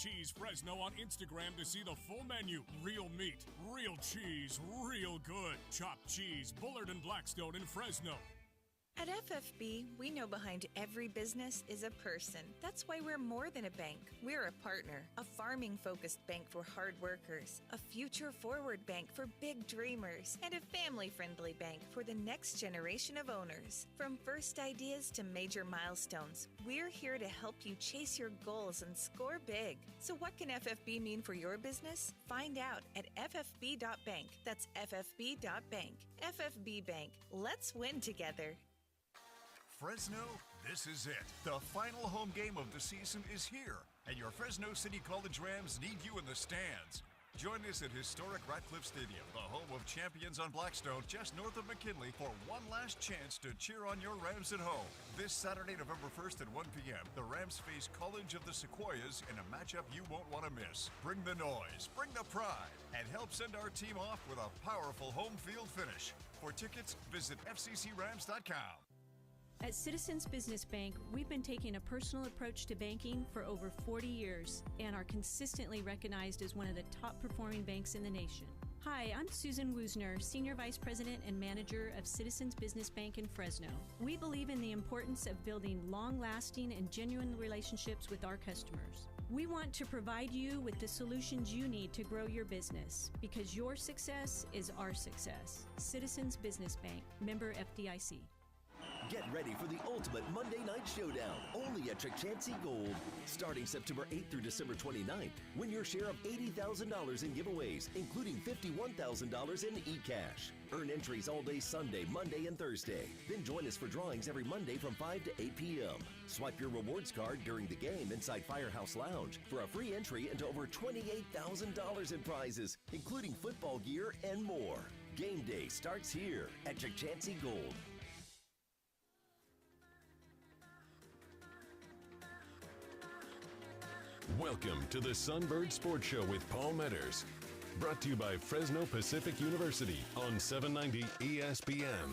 Cheese Fresno on Instagram to see the full menu. Real meat, real cheese, real good. Chopped cheese, Bullard and Blackstone in Fresno. At FFB, we know behind every business is a person. That's why we're more than a bank. We're a partner, a farming-focused bank for hard workers, a future-forward bank for big dreamers, and a family-friendly bank for the next generation of owners. From first ideas to major milestones, we're here to help you chase your goals and score big. So what can FFB mean for your business? Find out at ffb.bank. That's ffb.bank. FFB Bank. Let's win together. Fresno, this is it. The final home game of the season is here, and your Fresno City College Rams need you in the stands. Join us at historic Ratcliffe Stadium, the home of champions on Blackstone, just north of McKinley, for one last chance to cheer on your Rams at home. This Saturday, November 1st at 1 p.m., the Rams face College of the Sequoias in a matchup you won't want to miss. Bring the noise, bring the pride, and help send our team off with a powerful home field finish. For tickets, visit fccrams.com. At Citizens Business Bank, we've been taking a personal approach to banking for over 40 years and are consistently recognized as one of the top performing banks in the nation. Hi, I'm Susan Woosner, Senior Vice President and Manager of Citizens Business Bank in Fresno. We believe in the importance of building long-lasting and genuine relationships with our customers. We want to provide you with the solutions you need to grow your business because your success is our success. Citizens Business Bank, member FDIC. Get ready for the ultimate Monday Night Showdown, only at Chichancy Gold. Starting September 8th through December 29th, win your share of $80,000 in giveaways, including $51,000 in e-cash. Earn entries all day Sunday, Monday, and Thursday. Then join us for drawings every Monday from 5 to 8 p.m. Swipe your rewards card during the game inside Firehouse Lounge for a free entry into over $28,000 in prizes, including football gear and more. Game day starts here at Chichancy Gold. Welcome to the Sunbirds Sports Show with Paul Meadors. Brought to you by Fresno Pacific University on 790 ESPN.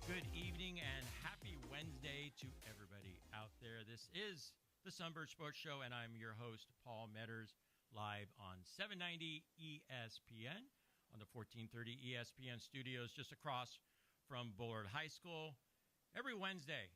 Good evening and happy Wednesday to everybody out there. This is the Sunbirds Sports Show, and I'm your host, Paul Meadors, live on 790 ESPN on the 1430 ESPN studios just across from Bullard High School. Every Wednesday,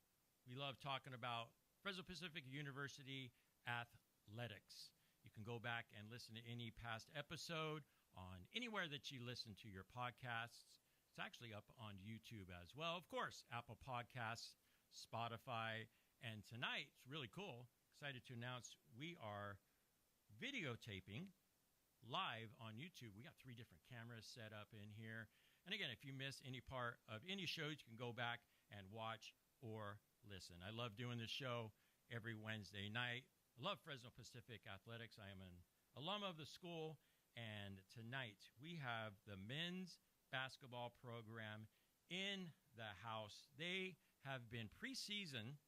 we love talking about Fresno Pacific University athletics. You can go back and listen to any past episode on anywhere that you listen to your podcasts. It's actually up on YouTube as well. Of course, Apple Podcasts, Spotify, and tonight, it's really cool. Excited to announce we are videotaping live on YouTube. We got 3 different cameras set up in here. And again, if you miss any part of any shows, you can go back and watch or listen. I love doing this show every Wednesday night. I love Fresno Pacific Athletics. I am an alum of the school, and tonight we have the men's basketball program in the house. They have been preseason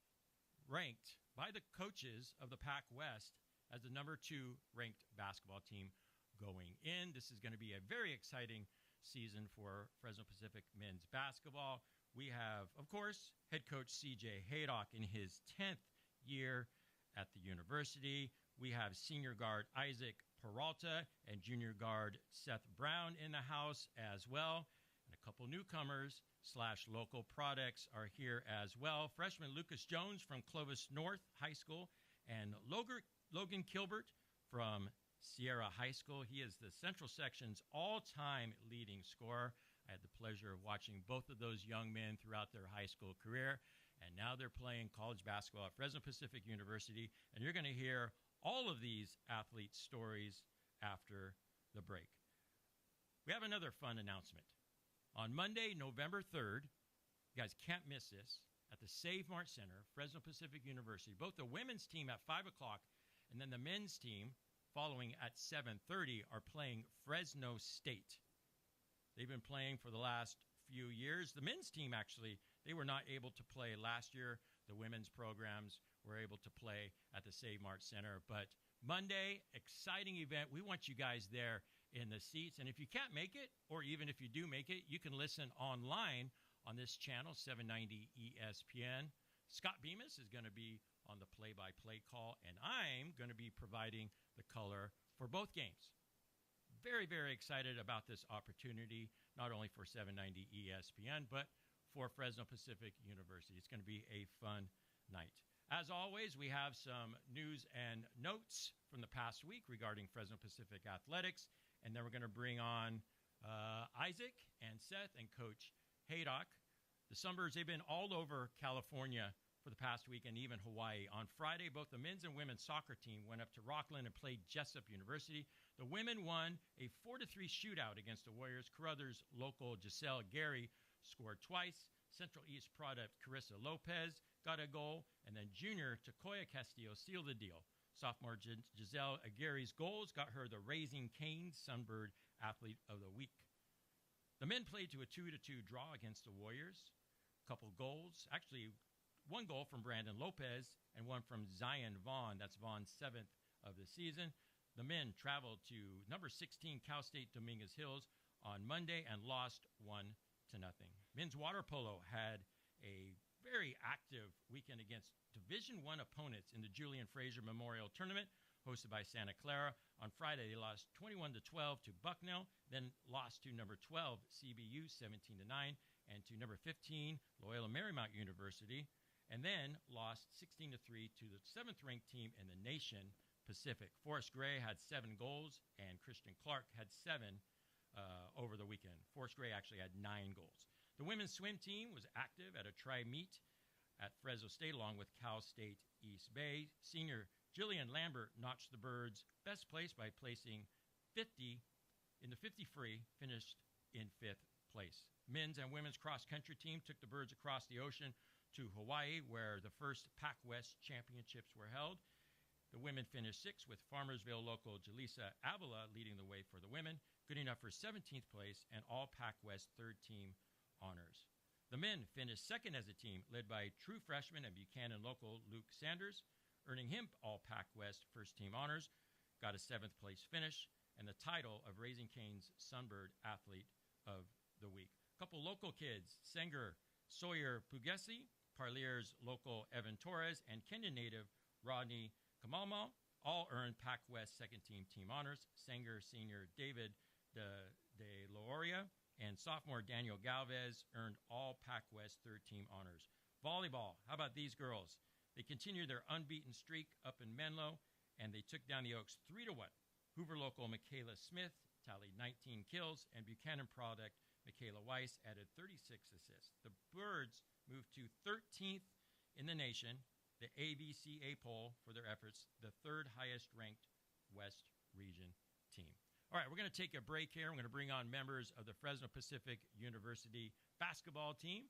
ranked by the coaches of the Pac West as the number 2 ranked basketball team going in. This is going to be a very exciting season for Fresno Pacific men's basketball. We have, of course, head coach C.J. Haydock in his 10th year at the university. We have senior guard Isaac Peralta and junior guard Seth Brown in the house as well. And a couple newcomers / local products are here as well. Freshman Lucas Jones from Clovis North High School and Logan Kilbert from Sierra High School. He is the Central Section's all-time leading scorer. I had the pleasure of watching both of those young men throughout their high school career, and now they're playing college basketball at Fresno Pacific University, and you're going to hear all of these athletes' stories after the break. We have another fun announcement. On Monday, November 3rd, you guys can't miss this, at the Save Mart Center, Fresno Pacific University, both the women's team at 5 o'clock and then the men's team following at 7:30 are playing Fresno State. They've been playing for the last few years. The men's team, actually, they were not able to play last year. The women's programs were able to play at the Save Mart Center. But Monday, exciting event. We want you guys there in the seats. And if you can't make it, or even if you do make it, you can listen online on this channel, 790 ESPN. Scott Bemis is going to be on the play-by-play call, and I'm going to be providing the color for both games. Very, very excited about this opportunity, not only for 790 ESPN, but for Fresno Pacific University. It's going to be a fun night. As always, we have some news and notes from the past week regarding Fresno Pacific Athletics, and then we're going to bring on Isaac and Seth and Coach Haydock. The Sunbirds, they've been all over California for the past week and even Hawaii. On Friday, both the men's and women's soccer team went up to Rockland and played Jessup University. The women won a 4-3 shootout against the Warriors. Carruthers local Giselle Gary scored twice. Central East product Carissa Lopez got a goal, and then junior Takoya Castillo sealed the deal. Sophomore Giselle Aguirre's goals got her the Raising Cane's Sunbird Athlete of the Week. The men played to a 2-2 draw against the Warriors. Couple goals, actually one goal from Brandon Lopez and one from Zion Vaughn. That's Vaughn's 7th of the season. The men traveled to number 16 Cal State Dominguez Hills on Monday and lost 1-0. Men's water polo had a very active weekend against Division I opponents in the Julian Fraser Memorial Tournament hosted by Santa Clara. On Friday, they lost 21-12 to Bucknell, then lost to number 12 CBU 17-9 and to number 15 Loyola Marymount University, and then lost 16-3 to the 7th-ranked team in the nation, Pacific. Forrest Gray had 7 goals, and Christian Clark had 7 over the weekend. Forrest Gray actually had 9 goals. The women's swim team was active at a tri-meet at Fresno State along with Cal State East Bay. Senior Jillian Lambert notched the Birds best place by placing 50 in the 50 free, finished in 5th place. Men's and women's cross-country team took the Birds across the ocean to Hawaii, where the first Pac West championships were held. The women finished 6th, with Farmersville local Jaleesa Avila leading the way for the women, good enough for 17th place and all Pac West third-team honors. The men finished 2nd as a team, led by true freshman and Buchanan local Luke Sanders, earning him all Pac West first-team honors, got a 7th place finish, and the title of Raising Cane's Sunbird Athlete of the Week. A couple local kids, Sanger Sawyer Pugesi, Parlier's local Evan Torres, and Kenyan native Rodney Kamalma all earned Pac West second-team honors. Sanger senior David De Loria and sophomore Daniel Galvez earned all Pac West third-team honors. Volleyball, how about these girls? They continued their unbeaten streak up in Menlo, and they took down the Oaks 3-1. Hoover local Michaela Smith tallied 19 kills, and Buchanan product Michaela Weiss added 36 assists. The Birds moved to 13th in the nation, the ABCA poll, for their efforts, the 3rd highest ranked West Region team. All right, we're going to take a break here. I'm going to bring on members of the Fresno Pacific University basketball team.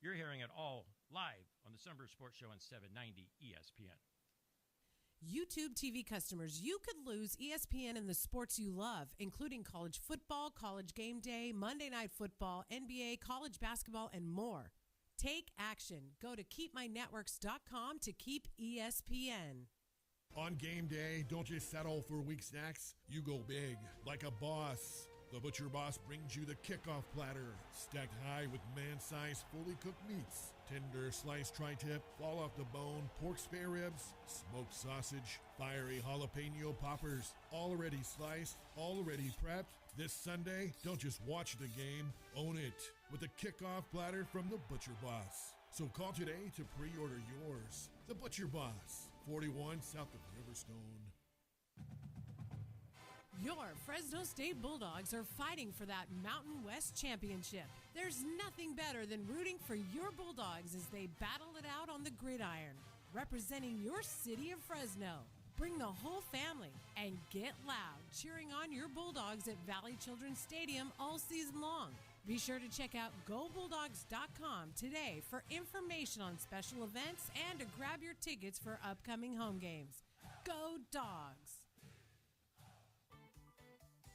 You're hearing it all live on the Sunbirds Sports Show on 790 ESPN. YouTube TV customers, you could lose ESPN and the sports you love, including college football, college game day, Monday Night Football, NBA, college basketball, and more. Take action. Go to keepmynetworks.com to keep ESPN. On game day, don't just settle for weak snacks. You go big, like a boss. The Butcher Boss brings you the kickoff platter, stacked high with man-sized, fully cooked meats. Tender sliced tri-tip, fall off the bone, pork spare ribs, smoked sausage, fiery jalapeno poppers, already sliced, already prepped. This Sunday, don't just watch the game, own it with a kickoff platter from the Butcher Boss. So call today to pre-order yours. The Butcher Boss, 41 south of Riverstone. Your Fresno State Bulldogs are fighting for that Mountain West Championship. There's nothing better than rooting for your Bulldogs as they battle it out on the gridiron, representing your city of Fresno. Bring the whole family and get loud cheering on your Bulldogs at Valley Children's Stadium all season long. Be sure to check out GoBulldogs.com today for information on special events and to grab your tickets for upcoming home games. Go Dogs!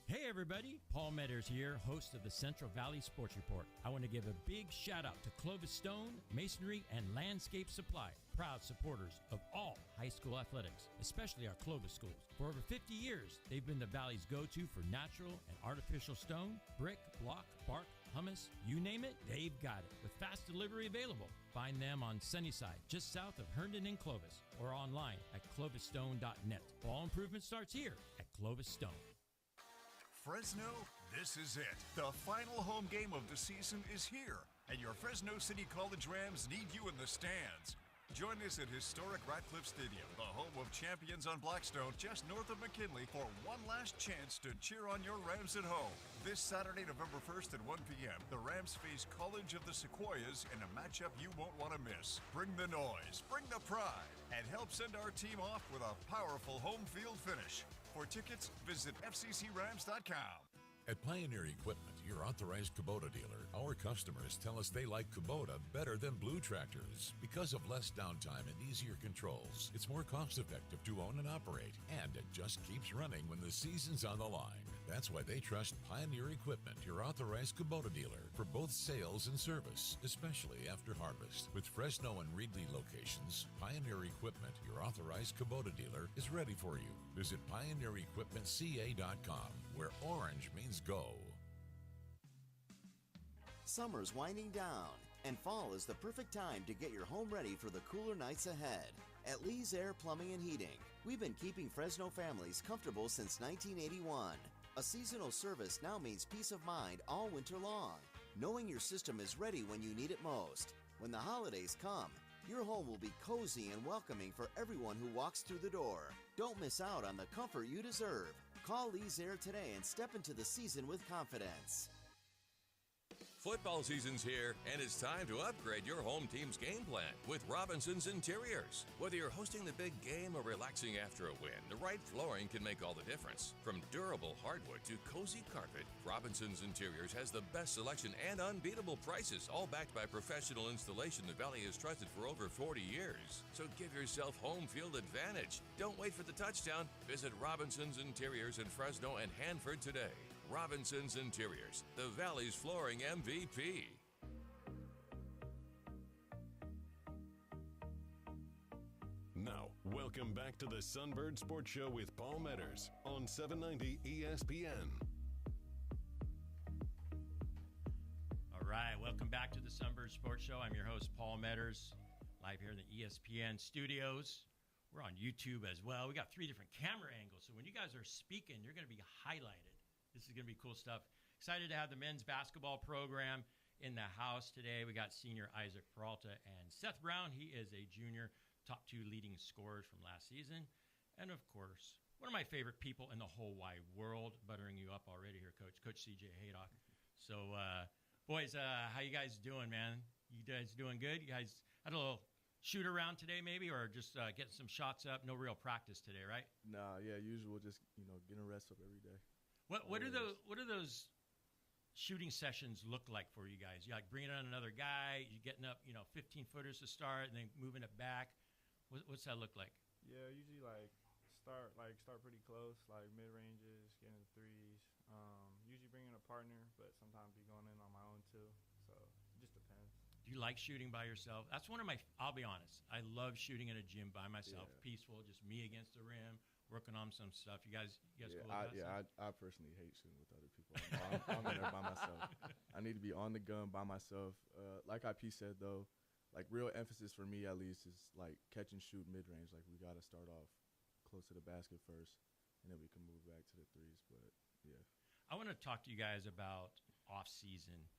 Hey everybody, Paul Meadors here, host of the Central Valley Sports Report. I want to give a big shout out to Clovis Stone, Masonry, and Landscape Supply, proud supporters of all high school athletics, especially our Clovis schools. For over 50 years, they've been the Valley's go-to for natural and artificial stone, brick, block, bark, hummus, you name it, they've got it. With fast delivery available. Find them on Sunnyside, just south of Herndon and Clovis, or online at clovisstone.net. All improvement starts here at Clovis Stone. Fresno, this is it. The final home game of the season is here, and your Fresno City College Rams need you in the stands. Join us at historic Ratcliffe Stadium, the home of champions on Blackstone, just north of McKinley, for one last chance to cheer on your Rams at home. This Saturday, November 1st at 1 p.m., the Rams face College of the Sequoias in a matchup you won't want to miss. Bring the noise, bring the pride, and help send our team off with a powerful home field finish. For tickets, visit fccrams.com. At Pioneer Equipment, your authorized Kubota dealer, our customers tell us they like Kubota better than Blue Tractors because of less downtime and easier controls. It's more cost-effective to own and operate, and it just keeps running when the season's on the line. That's why they trust Pioneer Equipment, your authorized Kubota dealer, for both sales and service, especially after harvest. With Fresno and Reedley locations, Pioneer Equipment, your authorized Kubota dealer, is ready for you. Visit PioneerEquipmentCA.com, where orange means go. Summer's winding down, and fall is the perfect time to get your home ready for the cooler nights ahead. At Lee's Air Plumbing and Heating, we've been keeping Fresno families comfortable since 1981. A seasonal service now means peace of mind all winter long, knowing your system is ready when you need it most. When the holidays come, your home will be cozy and welcoming for everyone who walks through the door. Don't miss out on the comfort you deserve. Call Lee's Air today and step into the season with confidence. Football season's here, and it's time to upgrade your home team's game plan with Robinson's Interiors. Whether you're hosting the big game or relaxing after a win, the right flooring can make all the difference. From durable hardwood to cozy carpet, Robinson's Interiors has the best selection and unbeatable prices, all backed by professional installation the Valley has trusted for over 40 years. So give yourself home field advantage. Don't wait for the touchdown. Visit Robinson's Interiors in Fresno and Hanford today. Robinson's Interiors, the Valley's flooring MVP. Now, welcome back to the Sunbirds Sports Show with Paul Meadors on 790 ESPN. All right, welcome back to the Sunbirds Sports Show. I'm your host, Paul Meadors, live here in the ESPN studios. We're on YouTube as well. We got 3 different camera angles, so when you guys are speaking, you're going to be highlighted. This is going to be cool stuff. Excited to have the men's basketball program in the house today. We got senior Isaac Peralta and Seth Brown. He is a junior, top 2 leading scorers from last season. And, of course, one of my favorite people in the whole wide world, buttering you up already here, Coach CJ Haydock. So, boys, how you guys doing, man? You guys doing good? You guys had a little shoot around today maybe, or just getting some shots up? No real practice today, right? Nah, yeah, usual, just, getting a rest up every day. What do those shooting sessions look like for you guys? You like bringing on another guy, you getting up, 15-footers to start, and then moving it back. What's that look like? Yeah, usually start pretty close, like mid ranges, getting the threes. Usually bringing a partner, but sometimes be going in on my own too. So it just depends. Do you like shooting by yourself? That's one of my. I'll be honest. I love shooting in a gym by myself, peaceful, just me against the rim. Working on some stuff. You guys cool with that? I personally hate shooting with other people. I'm in there by myself. I need to be on the gun by myself. Like IP said, though, like real emphasis for me at least is like catch and shoot mid-range. Like we got to start off close to the basket first, and then we can move back to the threes. But yeah, I want to talk to you guys about off-season,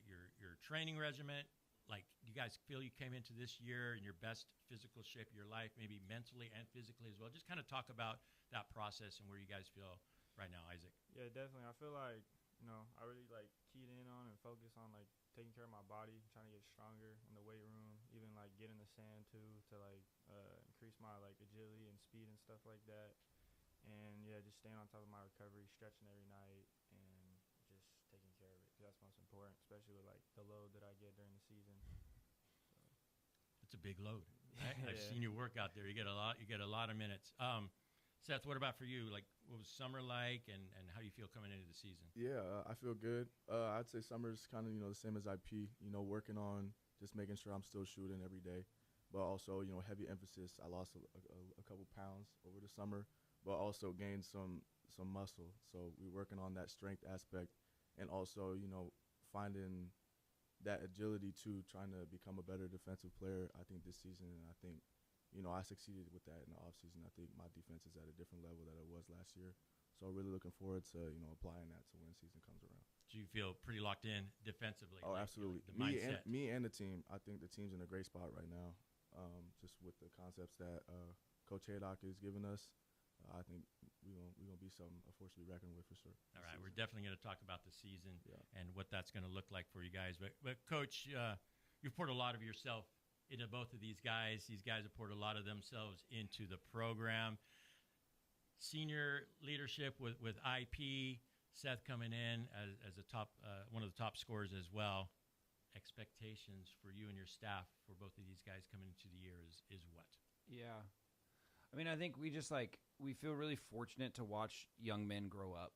your training regimen. Like, you guys feel you came into this year in your best physical shape of your life, maybe mentally and physically as well? Just kind of talk about that process and where you guys feel right now, Isaac. Yeah, definitely. I feel like, I really, keyed in on and focused on, taking care of my body, trying to get stronger in the weight room, even, get in the sand, too, to, increase my, agility and speed and stuff like that. And, yeah, just staying on top of my recovery, stretching every night, and just taking care of it, because that's most important, especially with, the load that I get during the season. It's a big load. I've seen you work out there. You get a lot of minutes. Seth, what about for you? Like, what was summer like, and how do you feel coming into the season? Yeah, I feel good. I'd say summer's kind of, the same as IP, working on just making sure I'm still shooting every day. But also, heavy emphasis. I lost a couple pounds over the summer, but also gained some muscle. So we're working on that strength aspect, and also, finding that agility too, trying to become a better defensive player, I think, this season. And I think, I succeeded with that in the offseason. I think my defense is at a different level than it was last year. So really looking forward to, applying that to when season comes around. Do you feel pretty locked in defensively? Oh, absolutely. The mindset. Me and the team. I think the team's in a great spot right now. Just with the concepts that Coach Haydock is giving us, I think we're gonna be a force to be reckoned with for sure. All right, we're definitely going to talk about the season and what that's going to look like for you guys. But Coach, you've poured a lot of yourself into both of these guys. These guys have poured a lot of themselves into the program. Senior leadership with IP, Seth coming in as a top one of the top scorers as well. Expectations for you and your staff for both of these guys coming into the year is what? Yeah. I mean, I think we feel really fortunate to watch young men grow up.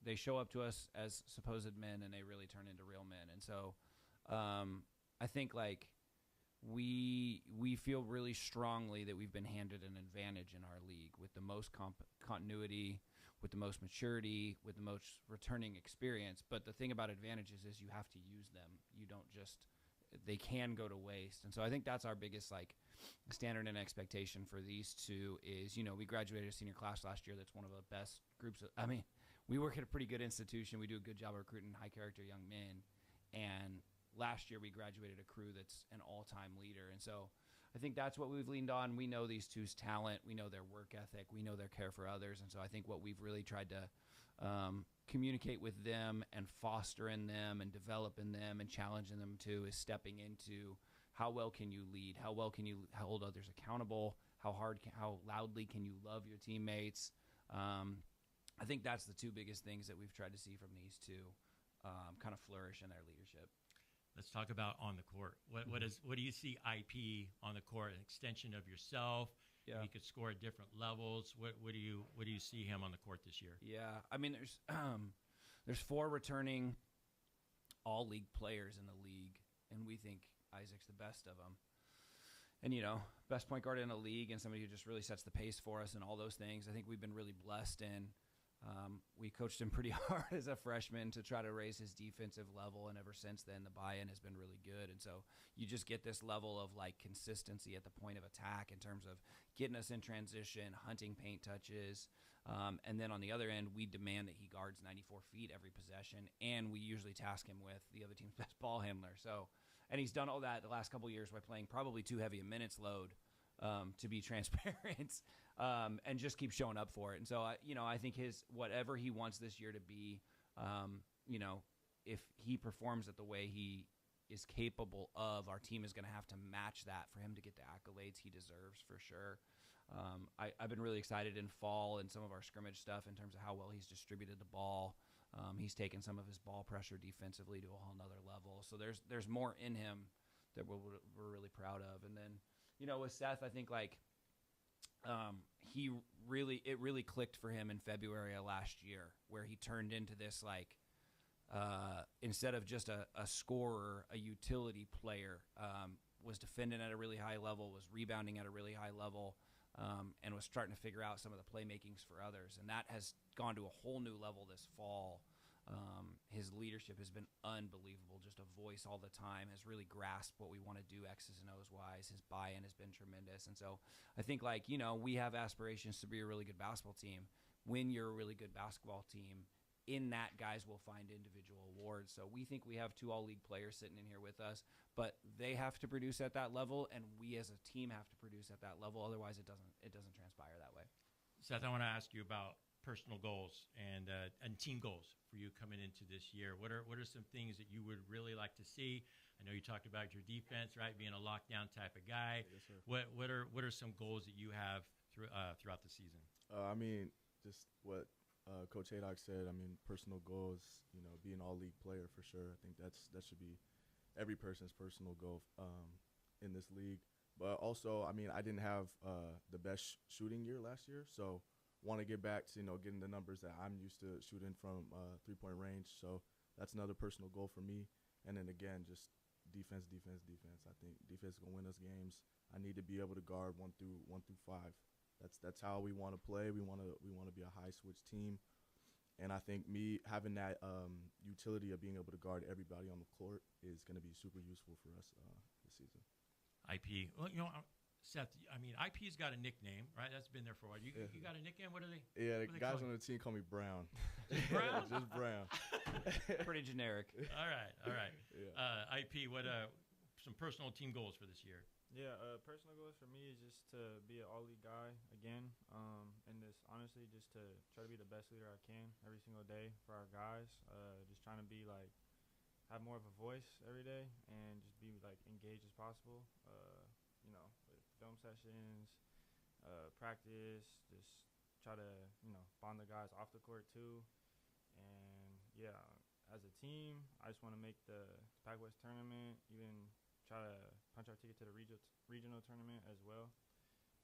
They show up to us as supposed men, and they really turn into real men. And so I think, we feel really strongly that we've been handed an advantage in our league with the most continuity, with the most maturity, with the most returning experience. But the thing about advantages is you have to use them. You don't just – they can go to waste. And so I think that's our biggest, standard and expectation for these two is, we graduated a senior class last year that's one of the best groups. We work at a pretty good institution. We do a good job of recruiting high-character young men. And last year we graduated a crew that's an all-time leader. And so I think that's what we've leaned on. We know these two's talent. We know their work ethic. We know their care for others. And so I think what we've really tried to communicate with them and foster in them and develop in them and challenging them to is stepping into how well can you lead? How well can you hold others accountable? How loudly can you love your teammates? I think that's the two biggest things that we've tried to see from these two kind of flourish in their leadership. Let's talk about on the court. What do you see IP on the court? An extension of yourself. Yeah. He could score at different levels. What do you see him on the court this year? Yeah, I mean there's 4 returning all league players in the league, and we think Isaac's the best of them. And best point guard in the league, and somebody who just really sets the pace for us, and all those things. I think we've been really blessed in. We coached him pretty hard as a freshman to try to raise his defensive level, and ever since then, the buy-in has been really good. And so you just get this level of consistency at the point of attack in terms of getting us in transition, hunting paint touches, and then on the other end, we demand that he guards 94 feet every possession, and we usually task him with the other team's best ball handler. So, and he's done all that the last couple of years by playing probably too heavy a minutes load. To be transparent, and just keep showing up for it. And so, I think whatever he wants this year to be, if he performs it the way he is capable of, our team is going to have to match that for him to get the accolades he deserves for sure. I've been really excited in fall and some of our scrimmage stuff in terms of how well he's distributed the ball. He's taken some of his ball pressure defensively to a whole nother level. So there's more in him that we're really proud of. And then, with Seth, I think it really clicked for him in February of last year, where he turned into this instead of just a scorer, a utility player, was defending at a really high level, was rebounding at a really high level, and was starting to figure out some of the playmakings for others. And that has gone to a whole new level this fall. His leadership has been unbelievable, just a voice all the time, has really grasped what we want to do X's and O's wise. His buy-in has been tremendous. And so I think we have aspirations to be a really good basketball team. When you're a really good basketball team, in that guys will find individual awards. So we think we have 2 all-league players sitting in here with us, but they have to produce at that level, and we as a team have to produce at that level. Otherwise it doesn't transpire that way. Seth, I want to ask you about personal goals and team goals for you coming into this year. What are some things that you would really like to see? I know you talked about your defense, right, being a lockdown type of guy. Yes, sir. What are some goals that you have throughout the season? Just what Coach Haydock said. Personal goals, be an all-league player for sure. I think that should be every person's personal goal in this league. But also, I didn't have the best shooting year last year, so want to get back to, getting the numbers that I'm used to shooting from three-point range. So that's another personal goal for me. And then again, just defense. I think defense is going to win us games. I need to be able to guard 1 through 5. That's how we want to play. We want to be a high switch team. And I think me having that utility of being able to guard everybody on the court is going to be super useful for us this season. IP. Well, Seth, I mean, IP's got a nickname, right? That's been there for a while. You got a nickname? What are they? Yeah, the guys on the team call me Brown. Brown? Just Brown. Pretty generic. All right. Yeah. IP, what some personal team goals for this year? Yeah, personal goals for me is just to be an all-league guy again, and this honestly just to try to be the best leader I can every single day for our guys. Just trying to be like have more of a voice every day and just be like engaged as possible. With film sessions, practice, just try to bond the guys off the court too. And yeah, as a team, I just want to make the Pac West tournament, even try to punch our ticket to the regional tournament as well.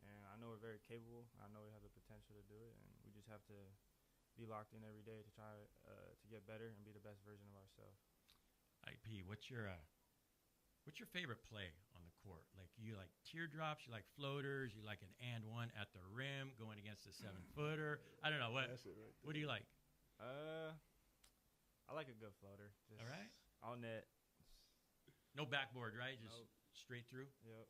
And I know we're very capable. I know we have the potential to do it, and we just have to be locked in every day to try to get better and be the best version of ourselves. IP, what's your favorite play on the court? Like, you like teardrops, you like floaters, you like an and one at the rim going against a 7-footer. I don't know what. That's it right there. What do you like? I like a good floater. Just all right. All net. No backboard, right? Just straight through. Yep.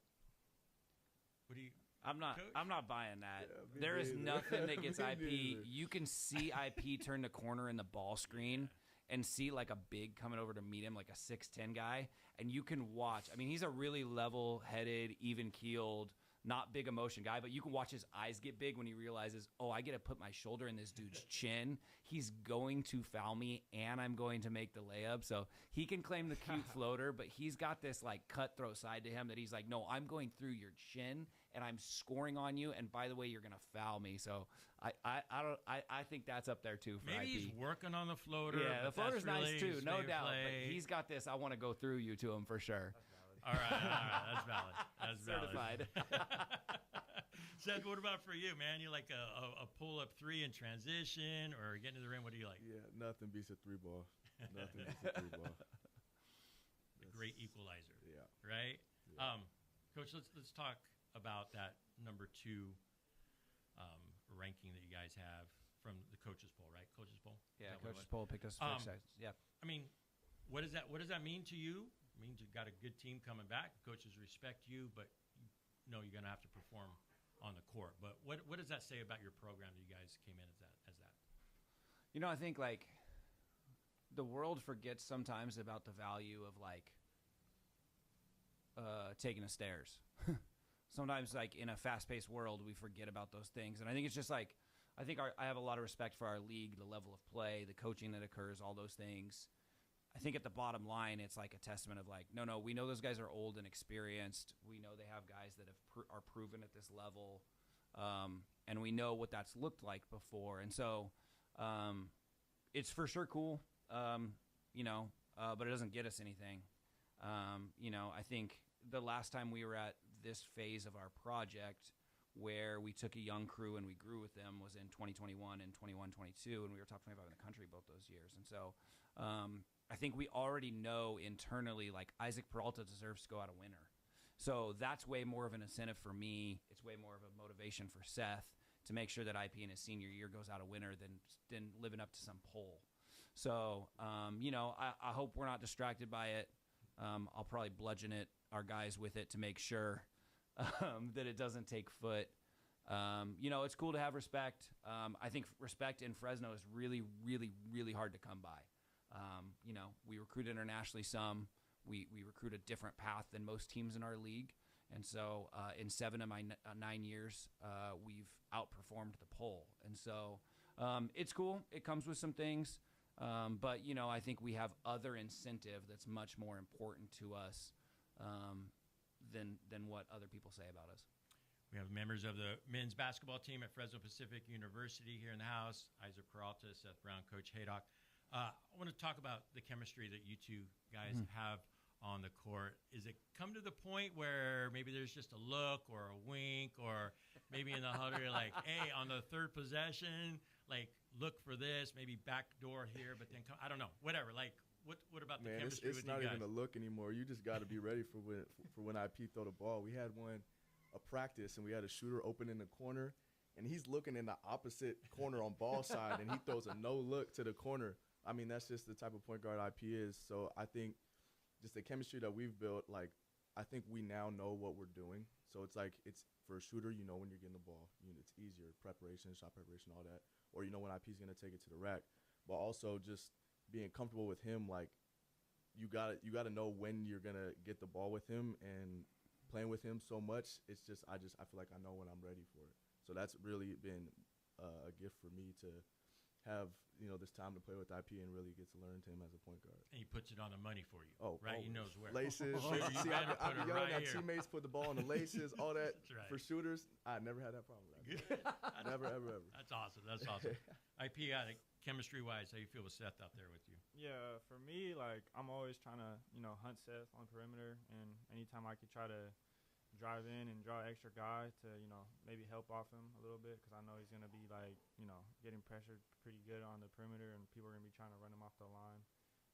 What do you? I'm not buying that. There is nothing that gets IP. You can see IP turn the corner in the ball screen and see like a big coming over to meet him, like a 6'10" guy, and you can watch. I mean, he's a really level-headed, even-keeled, not big emotion guy, but you can watch his eyes get big when he realizes, oh, I get to put my shoulder in this dude's chin. He's going to foul me, and I'm going to make the layup. So he can claim the cute floater, but he's got this like cutthroat side to him that he's like, no, I'm going through your chin, and I'm scoring on you. And by the way, you're going to foul me. So I think that's up there too for Maybe IP. He's working on the floater. Yeah, the floater's really nice too, no doubt. Play. But he's got this. I want to go through you to him for sure. All right, that's valid. That's certified. Seth, what about for you, man? You like a pull-up three in transition or getting to the rim? What do you like? Yeah, nothing beats a 3-ball. Nothing beats a 3-ball. A great equalizer. Yeah. Right? Yeah. Coach, let's talk about that number 2 ranking that you guys have from the coaches poll, right? Coaches poll. Yeah, coaches poll picked us first. Yeah. I mean, what does that mean to you? It means you've got a good team coming back. Coaches respect you, but you know you're going to have to perform on the court. But what does that say about your program that you guys came in as that? You know, I think like the world forgets sometimes about the value of like taking the stairs. Sometimes like in a fast-paced world, we forget about those things. And I think it's just like I have a lot of respect for our league, the level of play, the coaching that occurs, all those things. I think at the bottom line, it's like a testament of like, no, we know those guys are old and experienced. We know they have guys that are proven at this level, and we know what that's looked like before. And so it's for sure cool, but it doesn't get us anything. I think the last time we were at this phase of our project where we took a young crew and we grew with them was in 2021 and 21-22, and we were top 25 in the country both those years. And so I think we already know internally, like, Isaac Peralta deserves to go out a winner. So that's way more of an incentive for me. It's way more of a motivation for Seth to make sure that IP in his senior year goes out a winner than living up to some poll. So, I hope we're not distracted by it. I'll probably bludgeon our guys with it to make sure that it doesn't take foot. It's cool to have respect. I think respect in Fresno is really, really, really hard to come by. We recruit internationally some. We recruit a different path than most teams in our league. And so in 7 of my 9 years, we've outperformed the poll. And so it's cool. It comes with some things. But, I think we have other incentive that's much more important to us than what other people say about us. We have members of the men's basketball team at Fresno Pacific University here in the house. Isaac Peralta, Seth Brown, Coach Haydock. I want to talk about the chemistry that you two guys have on the court. Is it come to the point where maybe there's just a look or a wink, or maybe in the huddle you're like, hey, on the third possession, like, look for this, maybe back door here, but then I don't know, whatever. Like, what about the chemistry with you guys? It's not even a look anymore. You just got to be ready for when IP throw the ball. We had a practice, and we had a shooter open in the corner, and he's looking in the opposite corner on ball side, and he throws a no look to the corner. I mean, that's just the type of point guard IP is. So I think just the chemistry that we've built, like, I think we now know what we're doing. So it's like, it's for a shooter, you know when you're getting the ball. It's easier, preparation, shot preparation, all that. Or you know when IP's going to take it to the rack. But also just being comfortable with him, like, you gotta know when you're going to get the ball with him, and playing with him so much, it's just I feel like I know when I'm ready for it. So that's really been a gift for me to have, this time to play with IP and really get to learn to him as a point guard. And he puts it on the money for you. Oh, right. Always. He knows where. Laces. See, I be yelling at teammates, put the ball on the laces, all that. That's right. For shooters, I never had that problem. Never, ever. That's awesome. IP, chemistry-wise, how you feel with Seth out there with you? Yeah, for me, like, I'm always trying to, hunt Seth on perimeter, and anytime I could try to drive in and draw an extra guy to, maybe help off him a little bit, because I know he's going to be, like, getting pressured pretty good on the perimeter, and people are going to be trying to run him off the line.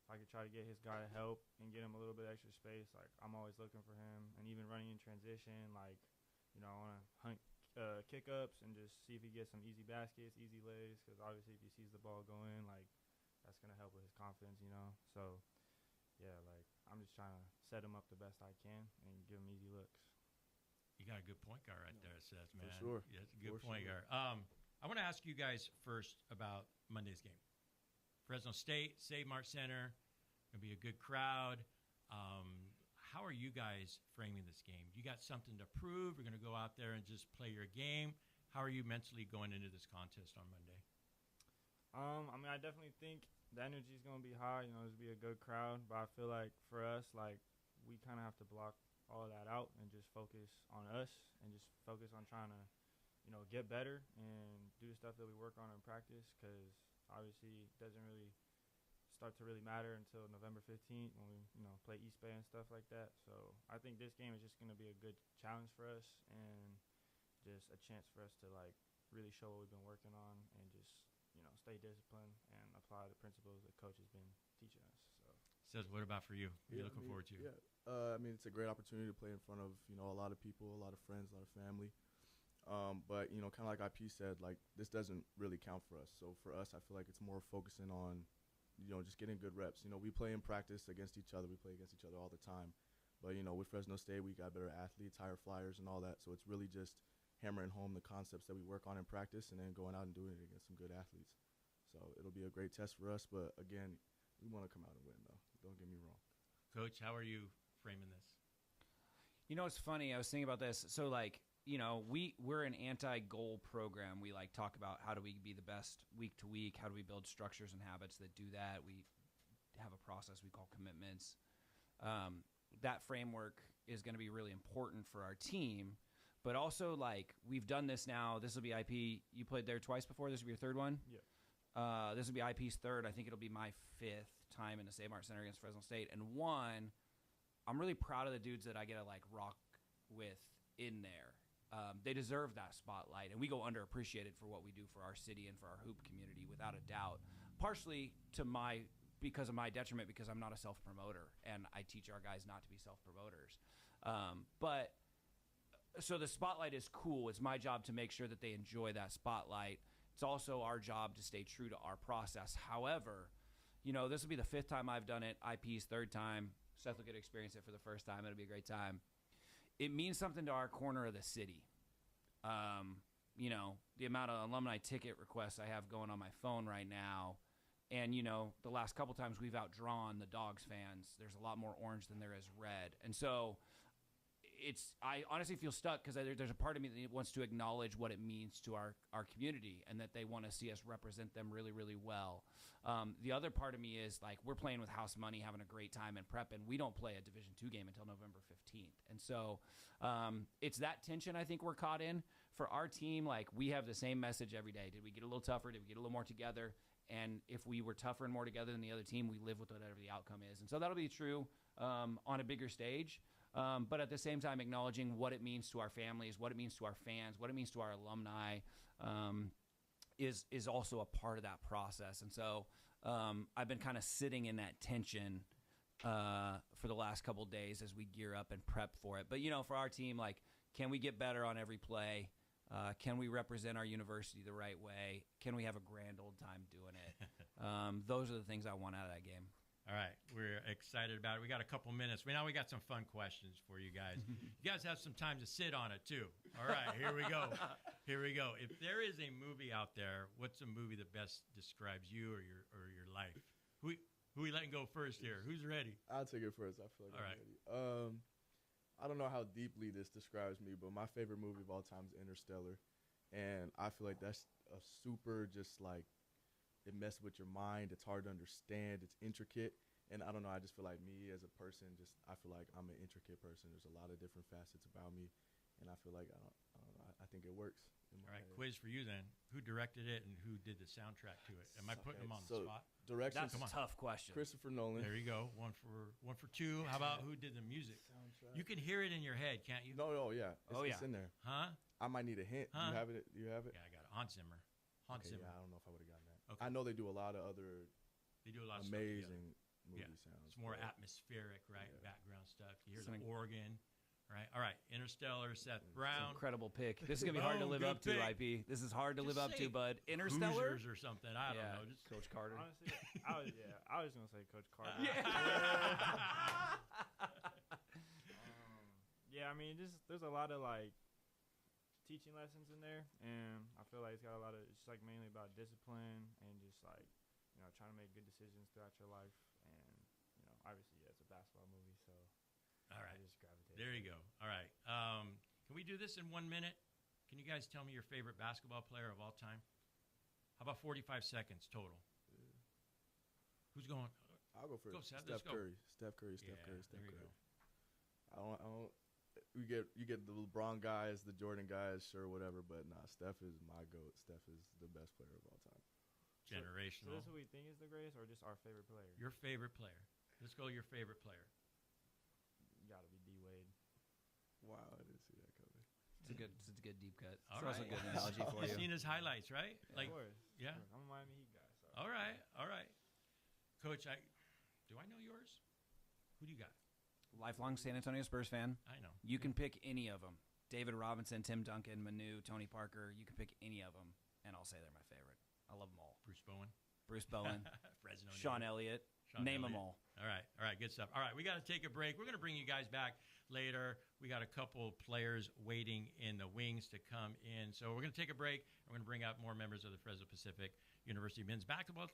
If I could try to get his guy to help and get him a little bit extra space, like, I'm always looking for him. And even running in transition, like, I want to hunt kick-ups and just see if he gets some easy baskets, easy lays, because obviously if he sees the ball go in, like, that's going to help with his confidence, So, yeah, like, I'm just trying to set him up the best I can and give him easy looks. You got a good point guard right there, Seth, man. For sure. Yeah, it's a good point guard. I want to ask you guys first about Monday's game. Fresno State, Save Mart Center, going to be a good crowd. How are you guys framing this game? You got something to prove? You're going to go out there and just play your game? How are you mentally going into this contest on Monday? I definitely think the energy is going to be high. It's going to be a good crowd. But I feel like for us, like, we kind of have to block all of that out and just focus on us and just focus on trying to, get better and do the stuff that we work on in practice, because obviously it doesn't really start to really matter until November 15th when we, play East Bay and stuff like that. So I think this game is just going to be a good challenge for us and just a chance for us to, like, really show what we've been working on and just, stay disciplined and apply the principles that Coach has been teaching us. So, Says, what about for you? What are you looking forward to? Yeah, it's a great opportunity to play in front of, a lot of people, a lot of friends, a lot of family. But, kind of like IP said, like, this doesn't really count for us. So for us, I feel like it's more focusing on, just getting good reps. We play in practice against each other. We play against each other all the time. But, with Fresno State, we got better athletes, higher flyers and all that. So it's really just hammering home the concepts that we work on in practice and then going out and doing it against some good athletes. So it'll be a great test for us. But, again, we want to come out and win, though. Don't get me wrong. Coach, how are you framing this? It's funny. I was thinking about this. So, like, we're an anti-goal program. We, like, talk about how do we be the best week to week, how do we build structures and habits that do that. We have a process we call commitments. That framework is going to be really important for our team. But also, like, we've done this now. This will be IP. You played there twice before. This will be your third one? Yeah. This will be IP's third. I think it'll be my fifth time in the Save Mart Center against Fresno State. And one, I'm really proud of the dudes that I get to, like, rock with in there. They deserve that spotlight, and we go underappreciated for what we do for our city and for our hoop community, without a doubt. Partially because of my detriment, because I'm not a self-promoter, and I teach our guys not to be self-promoters. But so the spotlight is cool. It's my job to make sure that they enjoy that spotlight. It's also our job to stay true to our process. However, this will be the fifth time I've done it. IP's third time. Seth will get to experience it for the first time. It'll be a great time. It means something to our corner of the city. The amount of alumni ticket requests I have going on my phone right now. And, the last couple times we've outdrawn the Dogs fans. There's a lot more orange than there is red. And so I honestly feel stuck, because there's a part of me that wants to acknowledge what it means to our community and that they want to see us represent them really, really well. The other part of me is, like, we're playing with house money, having a great time in prep, and we don't play a Division II game until November 15th. And so it's that tension I think we're caught in. For our team, like, we have the same message every day. Did we get a little tougher? Did we get a little more together? And if we were tougher and more together than the other team, we live with whatever the outcome is. And so that'll be true on a bigger stage. But at the same time, acknowledging what it means to our families, what it means to our fans, what it means to our alumni is also a part of that process. And so I've been kind of sitting in that tension for the last couple of days as we gear up and prep for it. But, for our team, like, can we get better on every play? Can we represent our university the right way? Can we have a grand old time doing it? Those are the things I want out of that game. All right, we're excited about it. We got a couple minutes. Now we got some fun questions for you guys. You guys have some time to sit on it, too. All right, here we go. Here we go. If there is a movie out there, what's a movie that best describes you or your life? Who we letting go first here? Who's ready? I'll take it first. I feel like all I'm right. ready. I don't know how deeply this describes me, but my favorite movie of all time is Interstellar. And I feel like that's a super just like, it messes with your mind. It's hard to understand. It's intricate. And I don't know, I just feel like me as a person, I feel like I'm an intricate person. There's a lot of different facets about me. And I feel like, I don't know, I think it works. All right, quiz for you then. Who directed it and who did the soundtrack to it? Am I putting them on the spot? Direction. That's a tough question. Christopher Nolan. There you go. One for two. How about who did the music? Soundtrack. You can hear it in your head, can't you? No, yeah. It's in there. Huh? I might need a hint. Huh? You have it? You have it? Yeah, I got it. Hans Zimmer. Zimmer. Yeah, I don't know if I would have gotten that. Okay. I know they do a lot of other They do a lot of amazing stuff movie sounds. It's more atmospheric, right? Yeah. Background stuff. You hear the organ, right? All right. Interstellar, Seth Brown. Incredible pick. This is going to be hard to live up to, IP. This is hard to live up to, bud. Interstellar? Hoosiers or something. I don't know. Just Coach Carter. Honestly, I was going to say Coach Carter. Yeah, I mean, there's a lot of, like, teaching lessons in there, and I feel like it's got a lot of, it's like mainly about discipline and just like, you know, trying to make good decisions throughout your life, and, you know, obviously, yeah, it's a basketball movie, so all right, I just gravitated. There you go. All right, can we do this in 1 minute? Can you guys tell me your favorite basketball player of all time? How about 45 seconds total? Yeah. Who's going? I'll go first. Go, Seth. Steph Curry. Steph Curry. You get the LeBron guys, the Jordan guys, sure, whatever, but Steph is my GOAT. Steph is the best player of all time. Generational. So this is who we think is the greatest, or just our favorite player? Your favorite player. Let's go your favorite player. Got to be D Wade. Wow, I didn't see that coming. It's a good deep cut. All it's right. also a good analogy for you. You've seen his highlights, right? Yeah, of course. Yeah. I'm a Miami Heat guy. So. All right. Coach, do I know yours? Who do you got? Lifelong San Antonio Spurs fan. I know. You can pick any of them. David Robinson, Tim Duncan, Manu, Tony Parker. You can pick any of them, and I'll say they're my favorite. I love them all. Bruce Bowen. Fresno. Sean Elliott. Name them all. All right, good stuff. All right, we got to take a break. We're going to bring you guys back later. We got a couple players waiting in the wings to come in. So we're going to take a break. We're going to bring out more members of the Fresno Pacific University men's basketball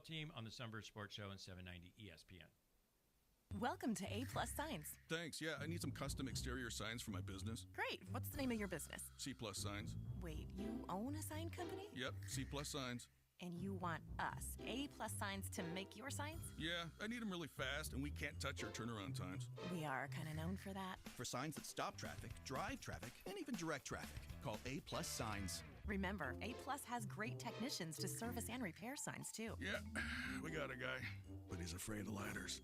team on the Sunbirds Sports Show on 790 ESPN. Welcome to A+ Signs. Thanks. Yeah, I need some custom exterior signs for my business. Great. What's the name of your business? C+ Signs. Wait, you own a sign company? Yep, C+ Signs. And you want us, A+ Signs, to make your signs? Yeah, I need them really fast, and we can't touch our turnaround times. We are kind of known for that. For signs that stop traffic, drive traffic, and even direct traffic, call A+ Signs. Remember, A+ has great technicians to service and repair signs, too. Yeah, we got a guy, but he's afraid of ladders.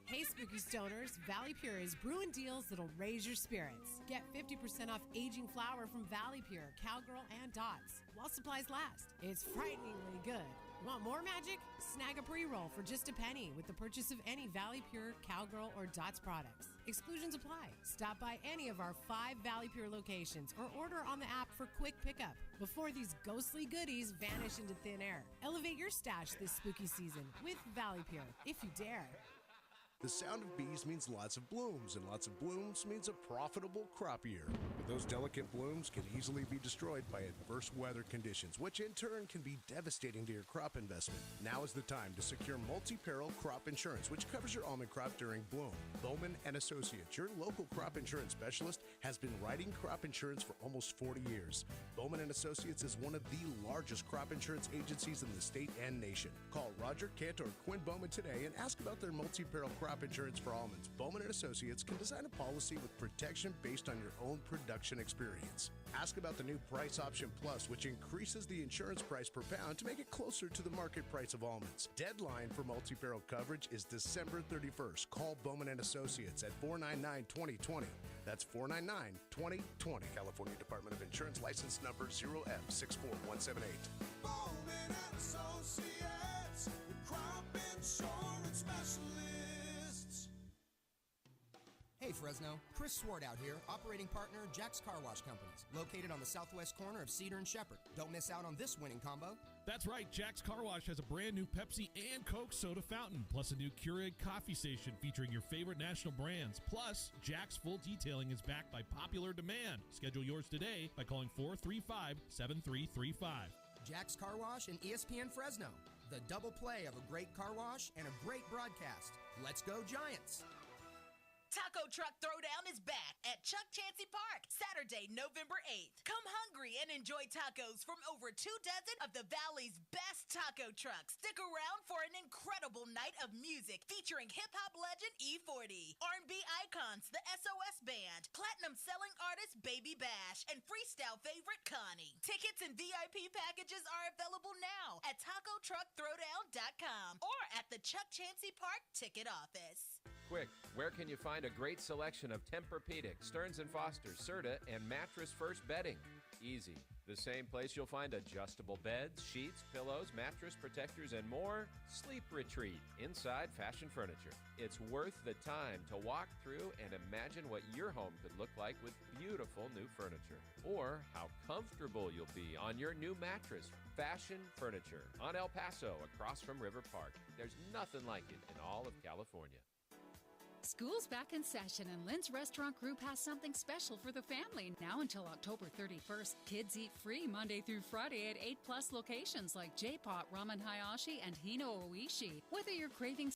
Hey, Spooky Stoners, Valley Pure is brewing deals that'll raise your spirits. Get 50% off aging flower from Valley Pure, Cowgirl, and Dots while supplies last. It's frighteningly good. Want more magic? Snag a pre-roll for just a penny with the purchase of any Valley Pure, Cowgirl, or Dots products. Exclusions apply. Stop by any of our 5 Valley Pure locations or order on the app for quick pickup before these ghostly goodies vanish into thin air. Elevate your stash this spooky season with Valley Pure, if you dare. The sound of bees means lots of blooms, and lots of blooms means a profitable crop year. But those delicate blooms can easily be destroyed by adverse weather conditions, which in turn can be devastating to your crop investment. Now is the time to secure multi-peril crop insurance, which covers your almond crop during bloom. Bowman & Associates, your local crop insurance specialist, has been writing crop insurance for almost 40 years. Bowman & Associates is one of the largest crop insurance agencies in the state and nation. Call Roger Kent or Quinn Bowman today and ask about their multi-peril crop insurance for almonds. Bowman & Associates can design a policy with protection based on your own production experience. Ask about the new Price Option Plus, which increases the insurance price per pound to make it closer to the market price of almonds. Deadline for multi-peril coverage is December 31st. Call Bowman & Associates at 499-2020. That's 499-2020. California Department of Insurance license number 0F64178. Bowman & Associates, the crop insurance specialists. Hey, Hey, Fresno. Chris Swart out here, operating partner, Jack's Car Wash Companies, located on the southwest corner of Cedar and Shepherd. Don't miss out on this winning combo. That's right. Jack's Car Wash has a brand new Pepsi and Coke soda fountain, plus a new Keurig coffee station featuring your favorite national brands. Plus, Jack's full detailing is backed by popular demand. Schedule yours today by calling 435-7335. Jack's Car Wash and ESPN Fresno. The double play of a great car wash and a great broadcast. Let's go, Giants! Taco Truck Throwdown is back at Chuck Chansey Park, Saturday, November 8th. Come hungry and enjoy tacos from over 24 of the Valley's best taco trucks. Stick around for an incredible night of music featuring hip-hop legend E40, R&B icons, the SOS Band, platinum-selling artist Baby Bash, and freestyle favorite Connie. Tickets and VIP packages are available now at TacoTruckThrowdown.com or at the Chuck Chansey Park ticket office. Quick, where can you find a great selection of Tempur-Pedic, Stearns & Foster, Serta, and Mattress First bedding? Easy. The same place you'll find adjustable beds, sheets, pillows, mattress protectors, and more. Sleep Retreat, inside fashion furniture. It's worth the time to walk through and imagine what your home could look like with beautiful new furniture. Or how comfortable you'll be on your new mattress. Fashion Furniture on El Paso, across from River Park. There's nothing like it in all of California. School's back in session, and Lynn's Restaurant Group has something special for the family now until October 31st. Kids eat free Monday through Friday at 8+ locations like J-Pot, Ramen Hayashi, and Hino Oishi. Whether you're craving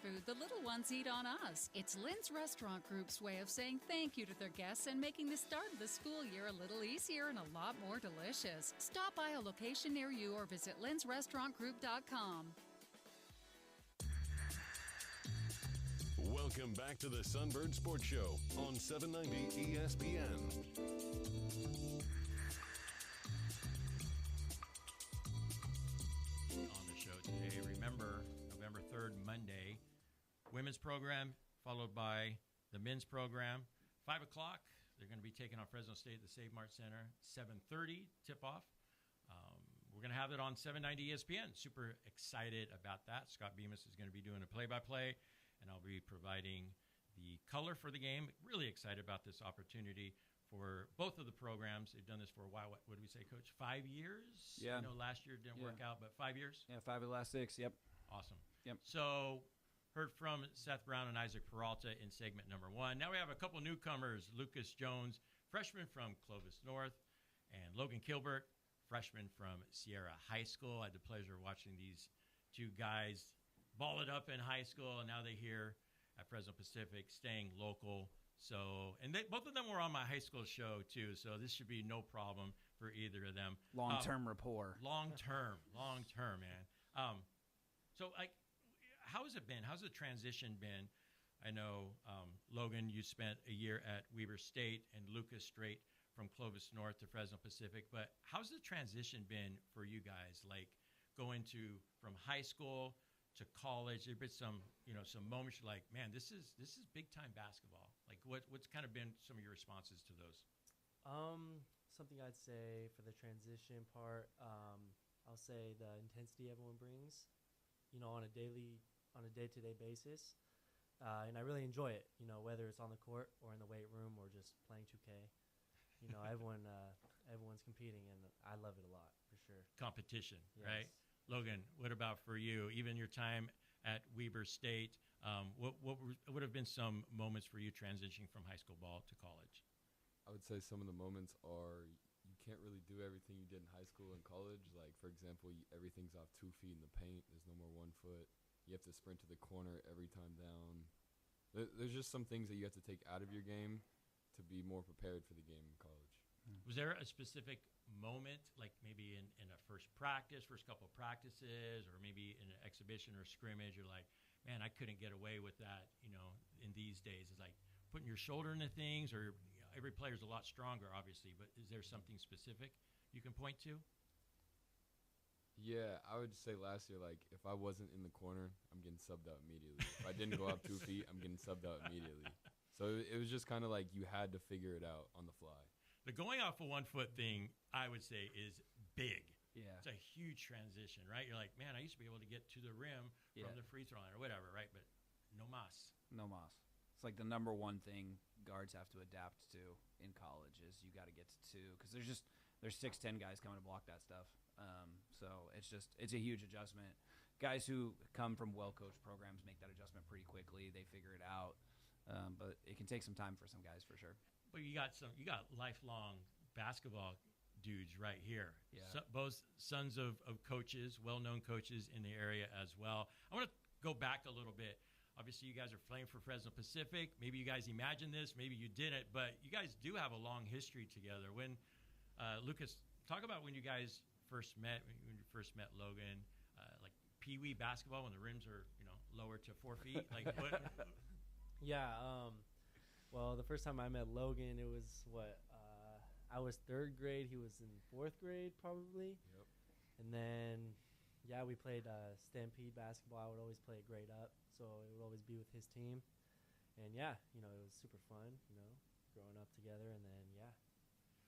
food, the little ones eat on us. It's Lynn's Restaurant Group's way of saying thank you to their guests and making the start of the school year a little easier and a lot more delicious. Stop by a location near you or visit lynsrestaurantgroup.com. Welcome back to the Sunbirds Sports Show on 790 ESPN. On the show today, remember, November 3rd, Monday, women's program, followed by the men's program. 5 o'clock, they're going to be taking on Fresno State at the Save Mart Center. 7:30 tip-off. We're going to have it on 790 ESPN. Super excited about that. Scott Bemis is going to be doing a play-by-play, and I'll be providing the color for the game. Really excited about this opportunity for both of the programs. They've done this for a while. What did we say, Coach? 5 years? Yeah. I know last year didn't work out, but 5 years? Yeah, 5 of the last 6, yep. Awesome. Yep. So heard from Seth Brown and Isaac Peralta in segment number 1. Now we have a couple newcomers, Lucas Jones, freshman from Clovis North, and Logan Kilbert, freshman from Sierra High School. I had the pleasure of watching these two guys ball it up in high school, and now they're here at Fresno Pacific, staying local. So, and both of them were on my high school show too, so this should be no problem for either of them. Long-term rapport. Long-term, man. So, like, how has it been? How's the transition been? I know, Logan, you spent a year at Weber State, and Lucas straight from Clovis North to Fresno Pacific, but how's the transition been for you guys? Like, going from high school to college, there've been some moments you're like, man, this is big time basketball. Like, what's kind of been some of your responses to those? Something I'd say for the transition part, I'll say the intensity everyone brings, on a day-to-day basis, and I really enjoy it. Whether it's on the court or in the weight room or just playing 2K, everyone's competing, and I love it a lot for sure. Competition, Yes. right? Logan, what about for you? Even your time at Weber State, what would have been some moments for you transitioning from high school ball to college? I would say some of the moments are you can't really do everything you did in high school and college. Like, for example, everything's off 2 feet in the paint. There's no more 1 foot. You have to sprint to the corner every time down. There's just some things that you have to take out of your game to be more prepared for the game in college. Was there a specific moment, like maybe in a first couple of practices, or maybe in an exhibition or scrimmage, you're like, man, I couldn't get away with that, in these days? It's like putting your shoulder into things, or every player's a lot stronger, obviously, but is there something specific you can point to? Yeah, I would say last year, like, if I wasn't in the corner, I'm getting subbed out immediately. If I didn't go up 2 feet, I'm getting subbed out immediately. So it was just kind of like you had to figure it out on the fly. The going off a 1 foot thing, I would say, is big. Yeah. It's a huge transition, right? You're like, man, I used to be able to get to the rim from the free throw line or whatever, right? But no mas. No mas. It's like the number one thing guards have to adapt to in college is you got to get to 2 because there's 6'10" guys coming to block that stuff. So it's a huge adjustment. Guys who come from well-coached programs make that adjustment pretty quickly. They figure it out, but it can take some time for some guys for sure. But you got lifelong basketball dudes right here. Yeah. So, both sons of coaches, well-known coaches in the area as well. I want to go back a little bit. Obviously, you guys are playing for Fresno Pacific. Maybe you guys imagined this, maybe you didn't, but you guys do have a long history together. When Lucas, talk about when you guys first met. When you first met Logan, like pee-wee basketball when the rims are lower to 4 feet. Like what? Yeah. Well, the first time I met Logan, it was I was 3rd grade. He was in 4th grade, probably. Yep. And then, yeah, we played Stampede basketball. I would always play grade up, so it would always be with his team. And yeah, it was super fun. Growing up together, and then yeah.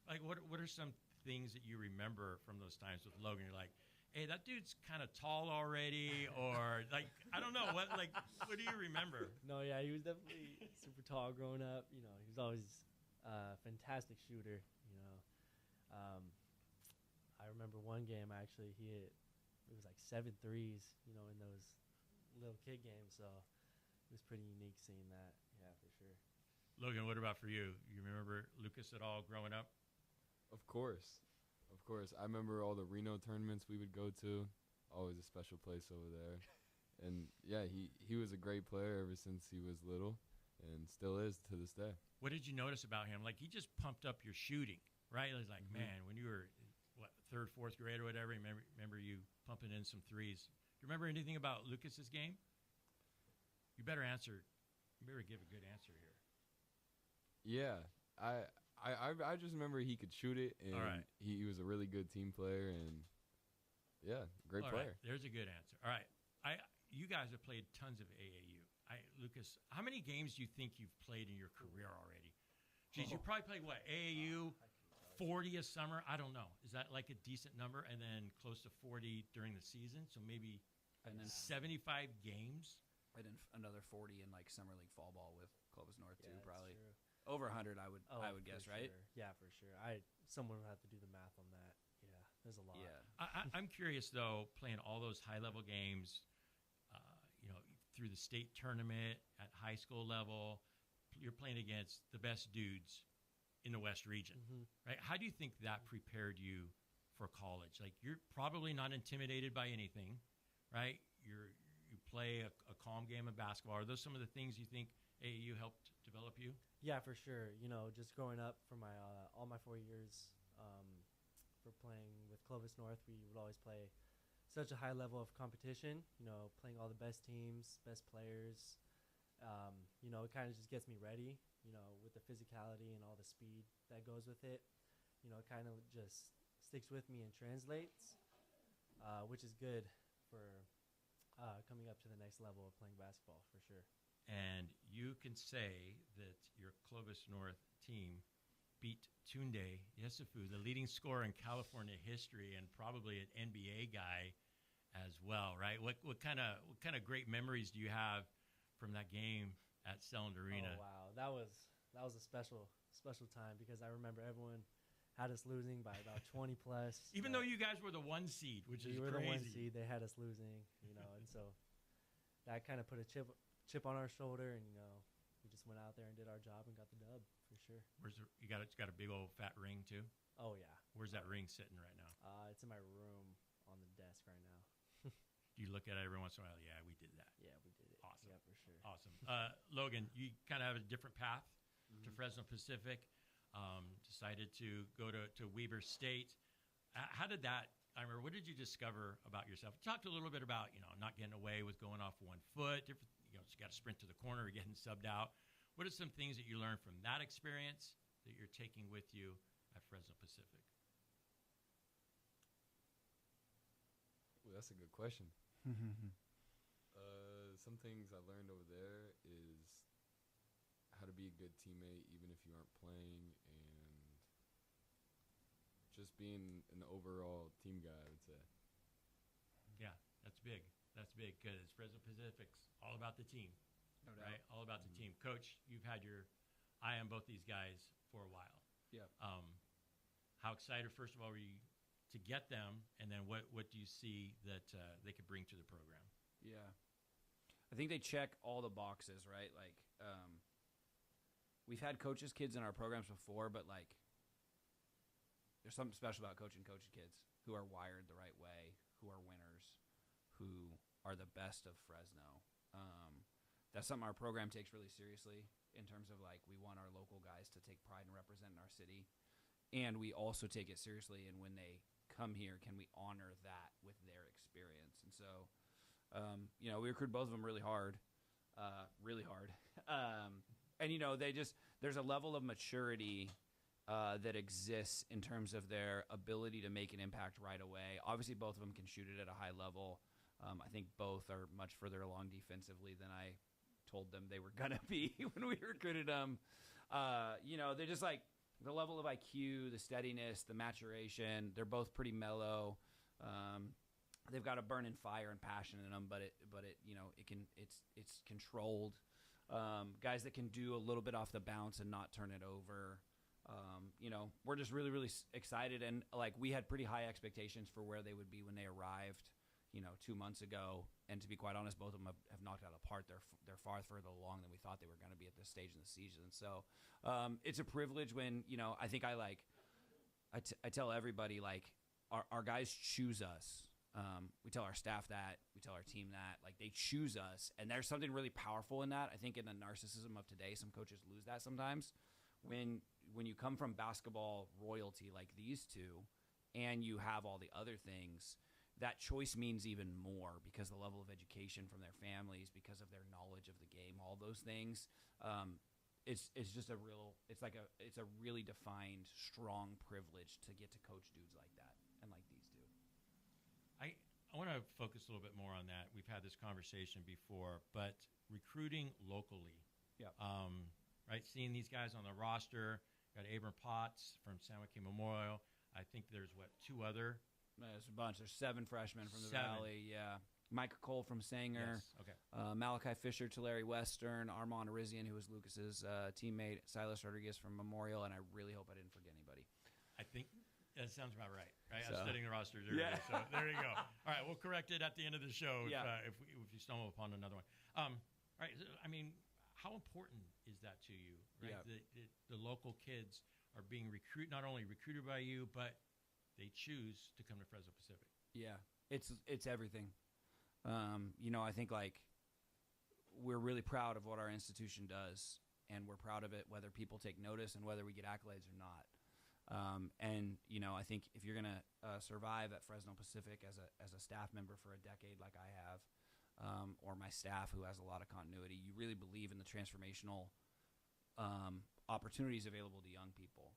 Like, what are some things that you remember from those times with Logan? You're like, hey, that dude's kind of tall already, or like, I don't know what do you remember? No, yeah, he was definitely super tall growing up. He was always a fantastic shooter. I remember one game actually it was like 7 threes, in those little kid games. So it was pretty unique seeing that. Yeah, for sure. Logan, what about for you? You remember Lucas at all growing up? Of course. I remember all the Reno tournaments we would go to. Always a special place over there. And yeah, he was a great player ever since he was little, and still is to this day. What did you notice about him? Like, he just pumped up your shooting, right? It was like, man, when you were 3rd, 4th grade or whatever, remember you pumping in some threes. Do you remember anything about Lucas's game? You better answer. You better give a good answer here. Yeah, I just remember he could shoot it, and he was a really good team player, and yeah, great player. Right. There's a good answer. All right, you guys have played tons of AAU. Lucas, how many games do you think you've played in your career already? Geez, you probably played what, AAU 40 a summer? I don't know. Is that like a decent number? And then close to 40 during the season, so maybe 75 games. And then another 40 in like summer league fall ball with Clovis North too, probably. True. Over 100, I would guess, for right? Sure. Yeah, for sure. Someone would have to do the math on that. Yeah, there's a lot. Yeah. I'm curious though, playing all those high level games, through the state tournament at high school level, you're playing against the best dudes in the West region, right? How do you think that prepared you for college? Like, you're probably not intimidated by anything, right? You play a calm game of basketball. Are those some of the things you think AAU helped develop you? Yeah, for sure. Just growing up for my all my 4 years for playing with Clovis North, we would always play such a high level of competition, playing all the best teams, best players. It kind of just gets me ready, with the physicality and all the speed that goes with it. It kind of just sticks with me and translates, which is good for coming up to the next level of playing basketball, for sure. And you can say that your Clovis North team beat Tunde Yesufu, the leading scorer in California history and probably an NBA guy as well, right? What kind of great memories do you have from that game at Selland Arena? Oh wow, that was a special time because I remember everyone had us losing by about 20 plus. Even though you guys were the 1 seed, which is crazy. We were the 1 seed, they had us losing, and so that kind of put a chip on our shoulder, and we just went out there and did our job and got the dub for sure. You got a big old fat ring too? Oh yeah. Where's that ring sitting right now? It's in my room on the desk right now. Do you look at it every once in a while? Yeah, we did that. Yeah, we did it. Awesome. Yeah, for sure. Awesome. Logan, you kind of have a different path to Fresno Pacific. Decided to go to Weber State. How did that? I remember. What did you discover about yourself? Talked a little bit about not getting away with going off 1 foot. Different, you got to sprint to the corner or getting subbed out. What are some things that you learned from that experience that you're taking with you at Fresno Pacific? Well, that's a good question. Some things I learned over there is how to be a good teammate even if you aren't playing, and just being an overall team guy, I would say. Yeah, that's big. That's big because Fresno Pacific's all about the team. No doubt. right? All about the team. Coach, you've had your eye on both these guys for a while. Yeah. How excited, first of all, were you to get them, and then what do you see that they could bring to the program? Yeah. I think they check all the boxes, right? Like, we've had coaches' kids in our programs before, but, like, there's something special about coaching kids who are wired the right way, who are winners, who are the best of Fresno. That's something our program takes really seriously in terms of, like, we want our local guys to take pride and represent in our city. And we also take it seriously, and when they come here, can we honor that with their experience? And so, we recruit both of them really hard. And, there's a level of maturity that exists in terms of their ability to make an impact right away. Obviously, both of them can shoot it at a high level. I think both are much further along defensively than I told them they were going to be when we recruited them. They're just like the level of IQ, the steadiness, the maturation. They're both pretty mellow. They've got a burning fire and passion in them, but it's controlled. Guys that can do a little bit off the bounce and not turn it over. We're just really, really excited, and like we had pretty high expectations for where they would be when they arrived, 2 months ago. And to be quite honest, both of them have knocked it out of the park. They're far further along than we thought they were going to be at this stage in the season. So it's a privilege when I think I tell everybody, like, our guys choose us. We tell our staff that. We tell our team that. Like, they choose us, and there's something really powerful in that. I think in the narcissism of today, some coaches lose that sometimes. When you come from basketball royalty like these two, and you have all the other things, that choice means even more because the level of education from their families, because of their knowledge of the game, all those things. It's just it's a really defined, strong privilege to get to coach dudes like that and like these two. I want to focus a little bit more on that. We've had this conversation before, but recruiting locally. Yeah. Right, seeing these guys on the roster. Got Abram Potts from San Joaquin Memorial. I think there's, two other? There's a bunch. There's 7 freshmen from the Valley. Yeah. Micah Cole from Sanger. Yes. Okay. Malachi Fisher, Tulare Western. Armand Arizian, who was Lucas's teammate. Silas Rodriguez from Memorial. And I really hope I didn't forget anybody. I think that sounds about right. I was studying the rosters earlier. Yeah. So there you go. All right, we'll correct it at the end of the show if you stumble upon another one. All right, I mean, how important is that to you? Right, yeah. The local kids are being not only recruited by you, but they choose to come to Fresno Pacific. Yeah, it's everything. I think like we're really proud of what our institution does, and we're proud of it whether people take notice and whether we get accolades or not. I think if you're gonna survive at Fresno Pacific as a staff member for a decade like I have, or my staff who has a lot of continuity, you really believe in the transformational opportunities available to young people.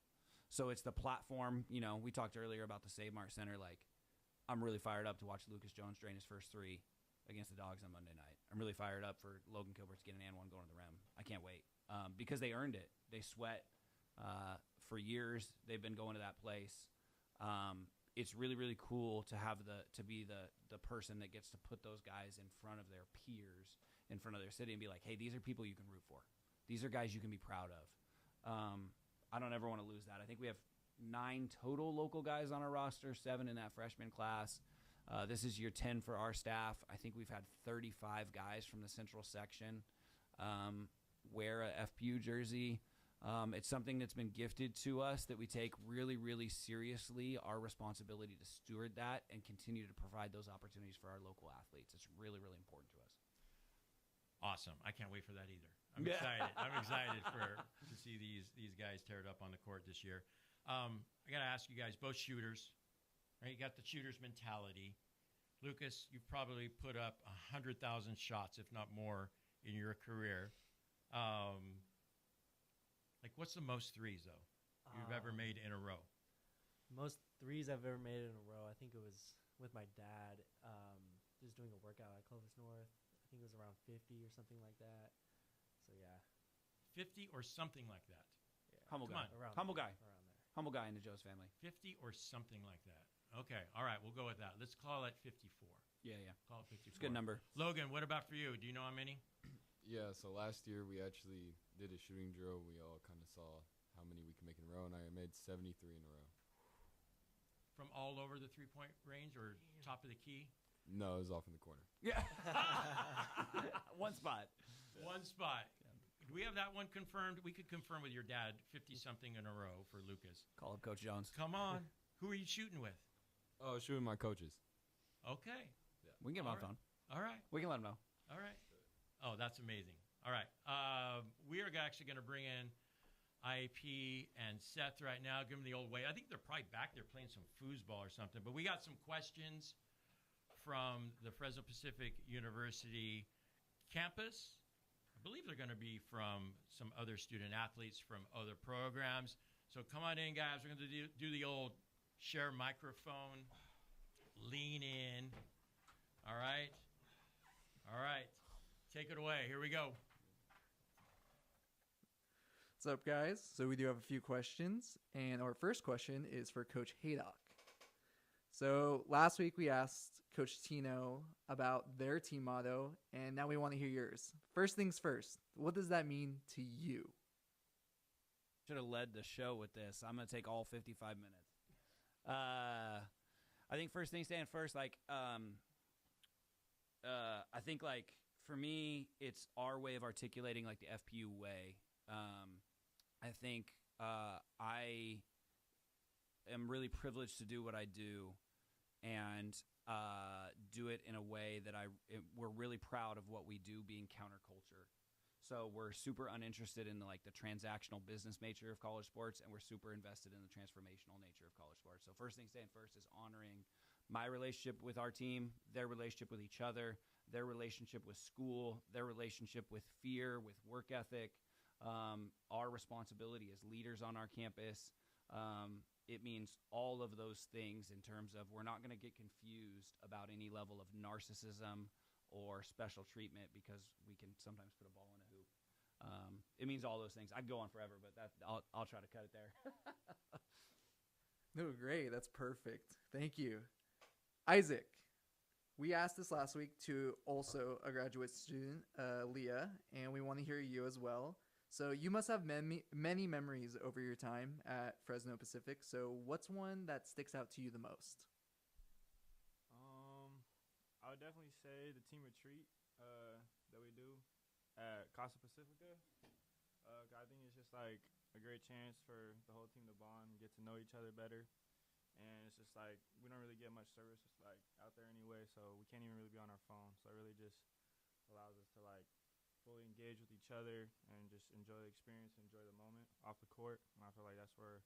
So it's the platform. We talked earlier about the Save Mart Center. Like, I'm really fired up to watch Lucas Jones drain his first 3 against the Dogs on Monday night. I'm really fired up for Logan Kilbert to get an and one going to the rim. I can't wait because they earned it. They sweat for years. They've been going to that place. It's really, really cool to have to be the person that gets to put those guys in front of their peers, in front of their city, and be like, hey, these are people you can root for. These are guys you can be proud of. I don't ever want to lose that. I think we have 9 total local guys on our roster, 7 in that freshman class. This is year 10 for our staff. I think we've had 35 guys from the central section wear a FPU jersey. It's something that's been gifted to us that we take really, really seriously, our responsibility to steward that and continue to provide those opportunities for our local athletes. It's really, really important to us. Awesome. I can't wait for that either. I'm excited. I'm excited to see these guys tear it up on the court this year. I got to ask you guys, both shooters, right? You got the shooter's mentality. Lucas, you've probably put up 100,000 shots, if not more, in your career. What's the most threes, though, you've ever made in a row? Most threes I've ever made in a row, I think it was with my dad, just doing a workout at Clovis North. I think it was around 50 or something like that. So, yeah. 50 or something like that? Yeah. Humble guy. Around there. Humble guy in the Joe's family. 50 or something like that. Okay. All right. We'll go with that. Let's call it 54. Yeah. Call it 54. It's a good number. Logan, what about for you? Do you know how many? Yeah, so last year we actually did a shooting drill. We all kind of saw how many we can make in a row, and I made 73 in a row. From all over the three-point range or top of the key? No, it was off in the corner. Yeah. One spot. One spot. Do we have that one confirmed? We could confirm with your dad 50-something in a row for Lucas. Call up Coach Jones. Come on. Who are you shooting with? Oh, shooting my coaches. Okay. Yeah. We can get him on the phone. All right. We can let him know. All right. Oh, that's amazing. All right. We are actually going to bring in IAP and Seth right now. Give them the old way. I think they're probably back there playing some foosball or something. But we got some questions from the Fresno Pacific University campus. I believe they're going to be from some other student athletes from other programs. So come on in, guys. We're going to do the old share microphone, lean in. All right. All right. Take it away. Here we go. What's up, guys? So we do have a few questions, and our first question is for Coach Haydock. So last week we asked Coach Tino about their team motto, and now we want to hear yours. First things first, what does that mean to you? Should have led the show with this. I'm going to take all 55 minutes. I think first thing stand first, I think, for me, it's our way of articulating, the FPU way. I think I am really privileged to do what I do and do it in a way that we're really proud of what we do being counterculture. So we're super uninterested in the transactional business nature of college sports, and we're super invested in the transformational nature of college sports. So first thing stand first is honoring my relationship with our team, their relationship with each other, their relationship with school, their relationship with fear, with work ethic, our responsibility as leaders on our campus. It means all of those things in terms of we're not going to get confused about any level of narcissism or special treatment because we can sometimes put a ball in a hoop. It means all those things. I'd go on forever, but I'll try to cut it there. No, great. That's perfect. Thank you. Isaac, we asked this last week to also a graduate student, Leah, and we want to hear you as well. So you must have many memories over your time at Fresno Pacific. So what's one that sticks out to you the most? I would definitely say the team retreat that we do at Casa Pacifica. I think it's just a great chance for the whole team to bond and get to know each other better. And it's just we don't really get much service out there anyway, so we can't even really be on our phone. So it really just allows us to fully engage with each other and just enjoy the experience, enjoy the moment off the court. And I feel like that's where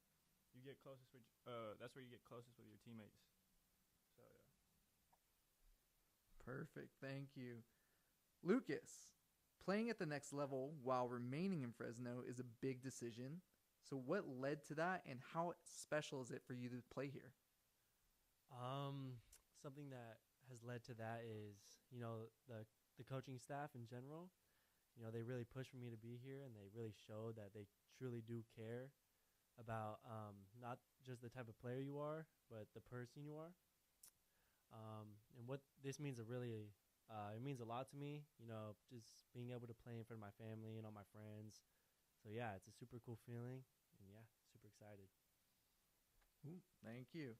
you get closest with your teammates. So yeah. Perfect. Thank you. Lucas, playing at the next level while remaining in Fresno is a big decision. So what led to that, and how special is it for you to play here? Something that has led to that is, the coaching staff in general. They really push for me to be here, and they really show that they truly do care about not just the type of player you are, but the person you are. And what this means it means a lot to me, just being able to play in front of my family and all my friends. So, yeah, it's a super cool feeling, and, yeah, super excited. Ooh, thank you.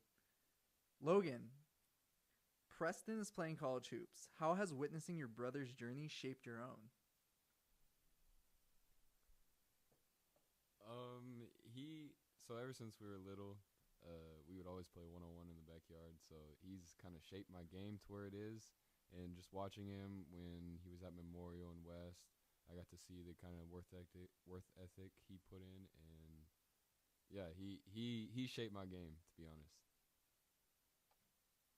Logan, Preston is playing college hoops. How has witnessing your brother's journey shaped your own? So ever since we were little, we would always play one-on-one in the backyard. So he's kind of shaped my game to where it is. And just watching him when he was at Memorial and West, I got to see the kind of work ethic he put in. And yeah, he shaped my game, to be honest.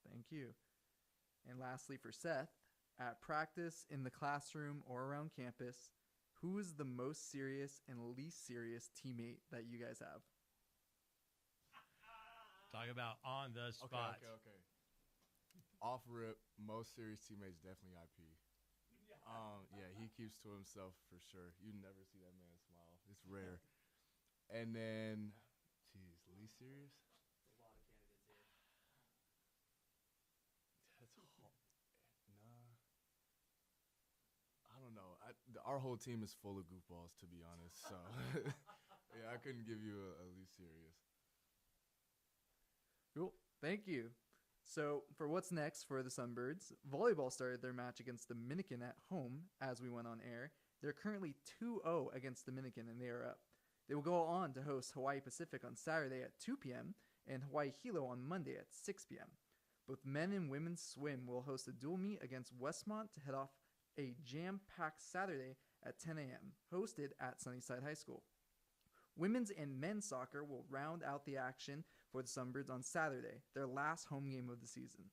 Thank you. And lastly, for Seth, at practice, in the classroom, or around campus, who is the most serious and least serious teammate that you guys have? Talk about on the spot. Okay. Off rip, most serious teammates definitely IP. Yeah, he keeps to himself for sure. You never see that man smile. It's rare. And then, least serious? There's a lot of candidates here. That's hard. Nah. I don't know. our whole team is full of goofballs, to be honest. So, yeah, I couldn't give you a least serious. Cool. Thank you. So, for what's next for the Sunbirds, volleyball started their match against Dominican at home as we went on air. They're currently 2-0 against Dominican, and they are up. They will go on to host Hawaii Pacific on Saturday at 2 p.m. and Hawaii Hilo on Monday at 6 p.m. Both men and women's swim will host a dual meet against Westmont to head off a jam-packed Saturday at 10 a.m., hosted at Sunnyside High School. Women's and men's soccer will round out the action for the Sunbirds on Saturday, their last home game of the season.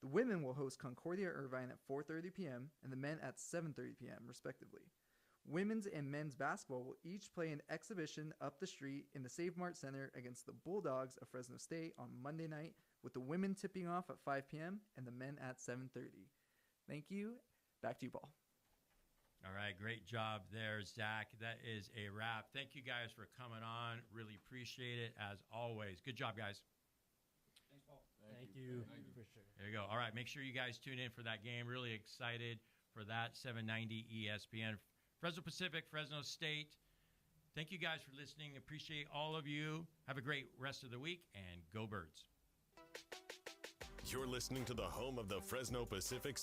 The women will host Concordia Irvine at 4:30 p.m. and the men at 7:30 p.m., respectively. Women's and men's basketball will each play an exhibition up the street in the Save Mart Center against the Bulldogs of Fresno State on Monday night, with the women tipping off at 5 p.m. and the men at 7:30. Thank you. Back to you, Paul. All right, great job there, Zach. That is a wrap. Thank you guys for coming on. Really appreciate it, as always. Good job, guys. Thanks, Paul. Thank you. For sure. There you go. All right, make sure you guys tune in for that game. Really excited for that 790 ESPN. Fresno Pacific, Fresno State. Thank you guys for listening. Appreciate all of you. Have a great rest of the week, and go Birds. You're listening to the home of the Fresno Pacific